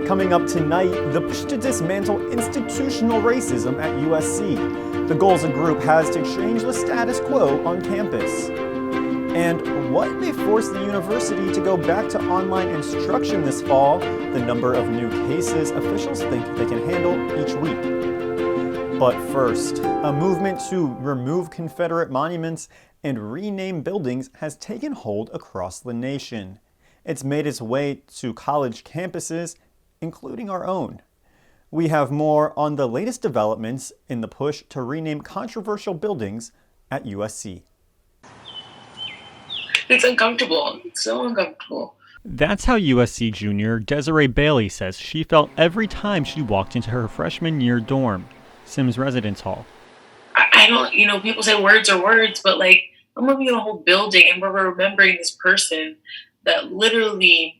Coming up tonight, the push to dismantle institutional racism at USC. The goals a group has to change the status quo on campus. And what may force the university to go back to online instruction this fall, the number of new cases officials think they can handle each week. But first, a movement to remove Confederate monuments and rename buildings has taken hold across the nation. It's made its way to college campuses, including our own. We have more on the latest developments in the push to rename controversial buildings at USC. It's uncomfortable. It's so uncomfortable. That's how USC junior Desiree Bailey says she felt every time she walked into her freshman year dorm, Sims Residence Hall. I don't, people say words are words, but I'm looking at a whole building and we're remembering this person that literally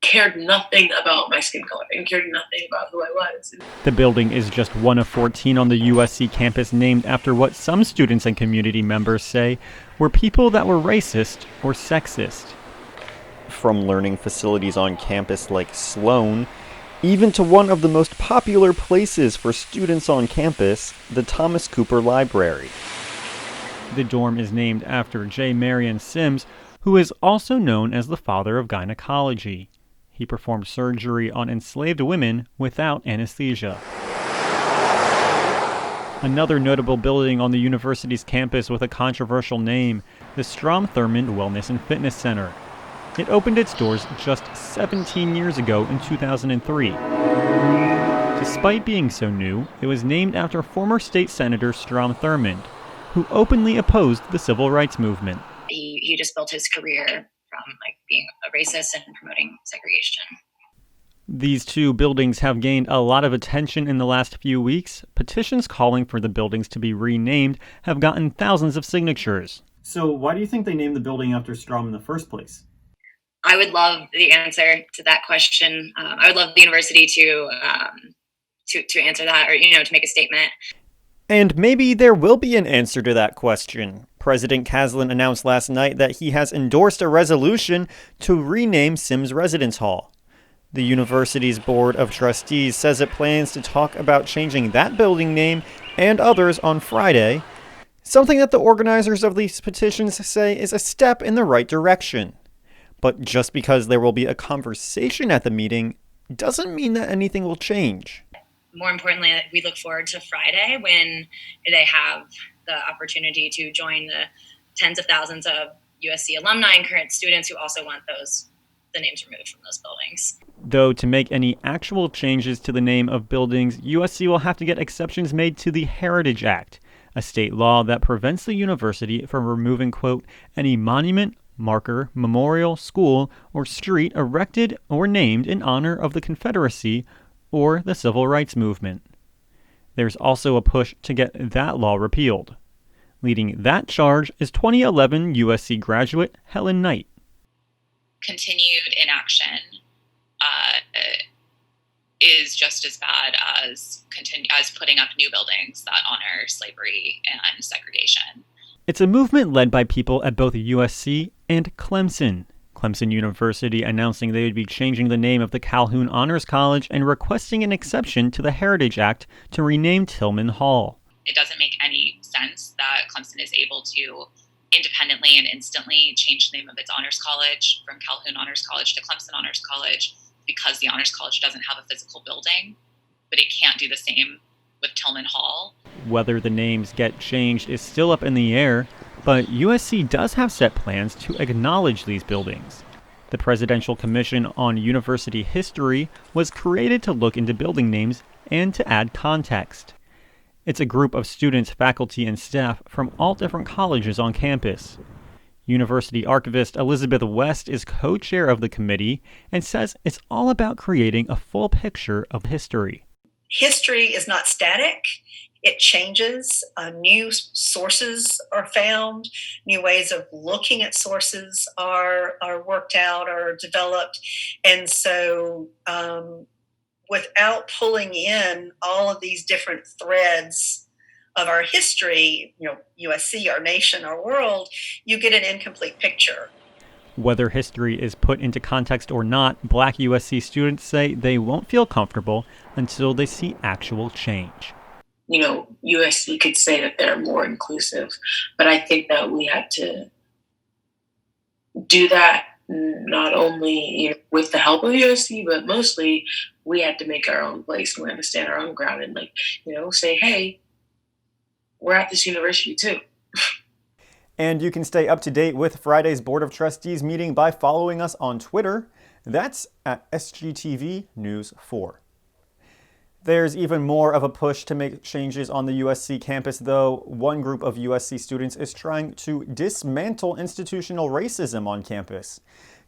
cared nothing about my skin color and cared nothing about who I was. The building is just one of 14 on the USC campus named after what some students and community members say were people that were racist or sexist. From learning facilities on campus like Sloan, even to one of the most popular places for students on campus, the Thomas Cooper Library. The dorm is named after J. Marion Sims, who is also known as the father of gynecology. He performed surgery on enslaved women without anesthesia. Another notable building on the university's campus with a controversial name, the Strom Thurmond Wellness and Fitness Center. It opened its doors just 17 years ago in 2003. Despite being so new, it was named after former state senator Strom Thurmond, who openly opposed the civil rights movement. He just built his career from being a racist and promoting segregation. These two buildings have gained a lot of attention in the last few weeks. Petitions calling for the buildings to be renamed have gotten thousands of signatures. So why do you think they named the building after Strom in the first place? I would love the answer to that question. I would love the university to answer that, or to make a statement. And maybe there will be an answer to that question. President Kaslan announced last night that he has endorsed a resolution to rename Sims Residence Hall. The university's Board of Trustees says it plans to talk about changing that building name and others on Friday, something that the organizers of these petitions say is a step in the right direction. But just because there will be a conversation at the meeting doesn't mean that anything will change. More importantly, we look forward to Friday when they have the opportunity to join the tens of thousands of USC alumni and current students who also want the names removed from those buildings. Though to make any actual changes to the name of buildings, USC will have to get exceptions made to the Heritage Act, a state law that prevents the university from removing, quote, any monument, marker, memorial, school, or street erected or named in honor of the Confederacy or the Civil Rights Movement. There's also a push to get that law repealed. Leading that charge is 2011 USC graduate Helen Knight. Continued inaction is just as bad as putting up new buildings that honor slavery and segregation. It's a movement led by people at both USC and Clemson. Clemson University announcing they would be changing the name of the Calhoun Honors College and requesting an exception to the Heritage Act to rename Tillman Hall. It doesn't make any sense that Clemson is able to independently and instantly change the name of its honors college from Calhoun Honors College to Clemson Honors College because the honors college doesn't have a physical building, but it can't do the same with Tillman Hall. Whether the names get changed is still up in the air, but USC does have set plans to acknowledge these buildings. The Presidential Commission on University History was created to look into building names and to add context. It's a group of students, faculty, and staff from all different colleges on campus. University archivist Elizabeth West is co-chair of the committee and says it's all about creating a full picture of history. History is not static. It changes. New sources are found. New ways of looking at sources are worked out or developed. And so without pulling in all of these different threads of our history, USC, our nation, our world, you get an incomplete picture. Whether history is put into context or not, Black USC students say they won't feel comfortable until they see actual change. USC could say that they're more inclusive, but I think that we had to do that not only with the help of USC, but mostly we had to make our own place. We had to stand our own ground and say, hey, we're at this university too. And you can stay up to date with Friday's Board of Trustees meeting by following us on Twitter. That's at SGTV News 4. There's even more of a push to make changes on the USC campus, though. One group of USC students is trying to dismantle institutional racism on campus.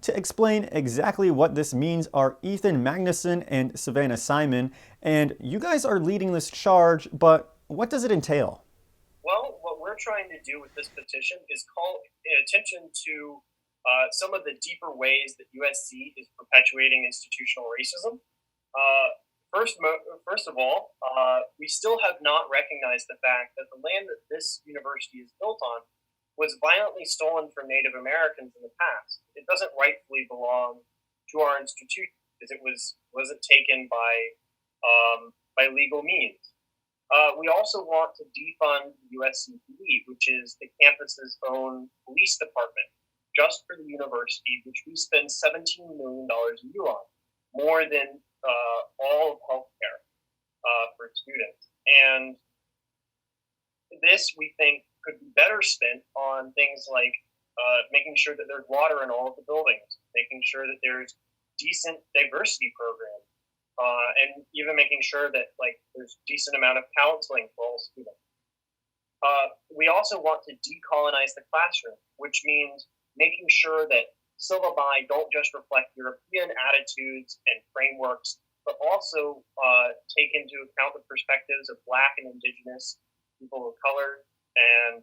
To explain exactly what this means are Ethan Magnuson and Savannah Simon, and you guys are leading this charge, but what does it entail? Well, what we're trying to do with this petition is call attention to some of the deeper ways that USC is perpetuating institutional racism. First of all, we still have not recognized the fact that the land that this university is built on was violently stolen from Native Americans in the past. It doesn't rightfully belong to our institution because it wasn't taken by legal means. We also want to defund USCPD, which is the campus's own police department, just for the university, which we spend $17 million a year on, more than all of healthcare for students. And this, we think, could be better spent on things like making sure that there's water in all of the buildings, making sure that there's decent diversity programs, and even making sure that there's decent amount of counseling for all students. We also want to decolonize the classroom, which means making sure that syllabi don't just reflect European attitudes and frameworks, but also take into account the perspectives of Black and Indigenous people of color and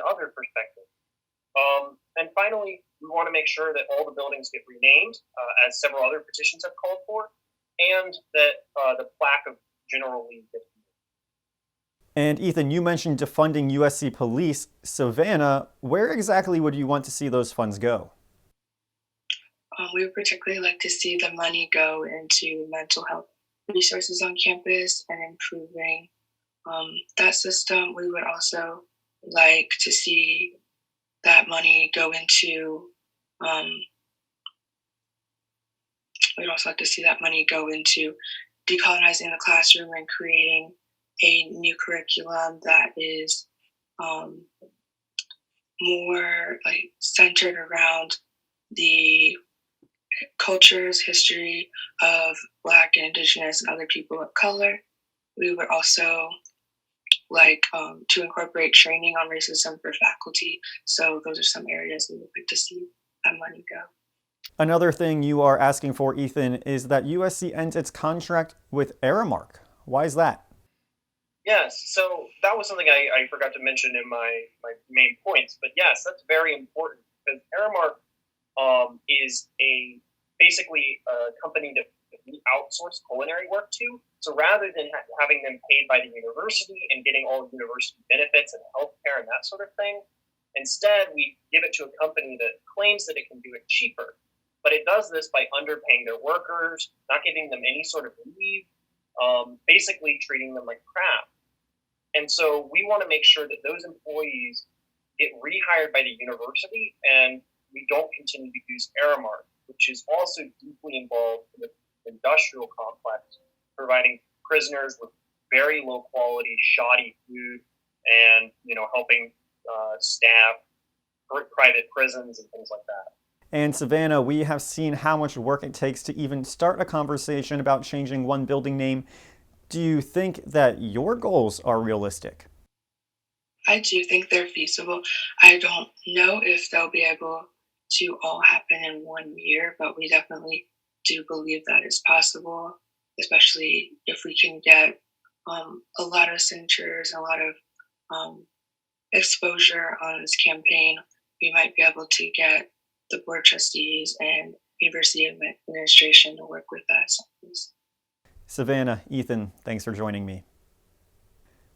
other perspectives. And finally, we want to make sure that all the buildings get renamed, as several other petitions have called for, and that the plaque of General Lee gets removed. And Ethan, you mentioned defunding USC police. Savannah, where exactly would you want to see those funds go? We would particularly like to see the money go into mental health resources on campus and improving that system. We would also like to see that money go into decolonizing the classroom and creating a new curriculum that is more centered around the cultures, history of Black and Indigenous and other people of color. We would also like to incorporate training on racism for faculty. So those are some areas we would like to see that money go. Another thing you are asking for, Ethan, is that USC ends its contract with Aramark. Why is that? Yes, so that was something I forgot to mention in my main points. But yes, that's very important because Aramark is basically a company that we outsource culinary work to. So rather than having them paid by the university and getting all the university benefits and healthcare and that sort of thing, instead we give it to a company that claims that it can do it cheaper. But it does this by underpaying their workers, not giving them any sort of leave, basically treating them like crap. And so we want to make sure that those employees get rehired by the university and we don't continue to use Aramark, which is also deeply involved in the industrial complex, providing prisoners with very low quality, shoddy food and, helping staff private prisons and things like that. And Savannah, we have seen how much work it takes to even start a conversation about changing one building name. Do you think that your goals are realistic? I do think they're feasible. I don't know if they'll be able to all happen in 1 year, but we definitely do believe that it's possible, especially if we can get a lot of signatures and a lot of exposure on this campaign. We might be able to get the board of trustees and university administration to work with us. Savannah, Ethan, thanks for joining me.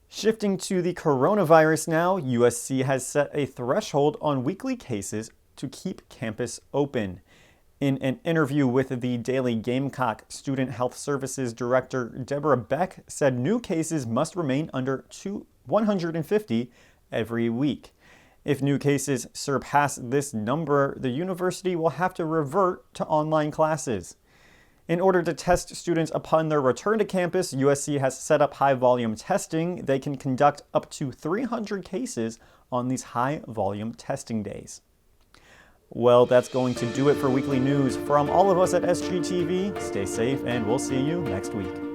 Shifting to the coronavirus now, USC has set a threshold on weekly cases to keep campus open. In an interview with the Daily Gamecock, Student Health Services Director Deborah Beck said new cases must remain under 150 every week. If new cases surpass this number, the university will have to revert to online classes. In order to test students upon their return to campus, USC has set up high-volume testing. They can conduct up to 300 cases on these high-volume testing days. Well, that's going to do it for weekly news. From all of us at SGTV, stay safe and we'll see you next week.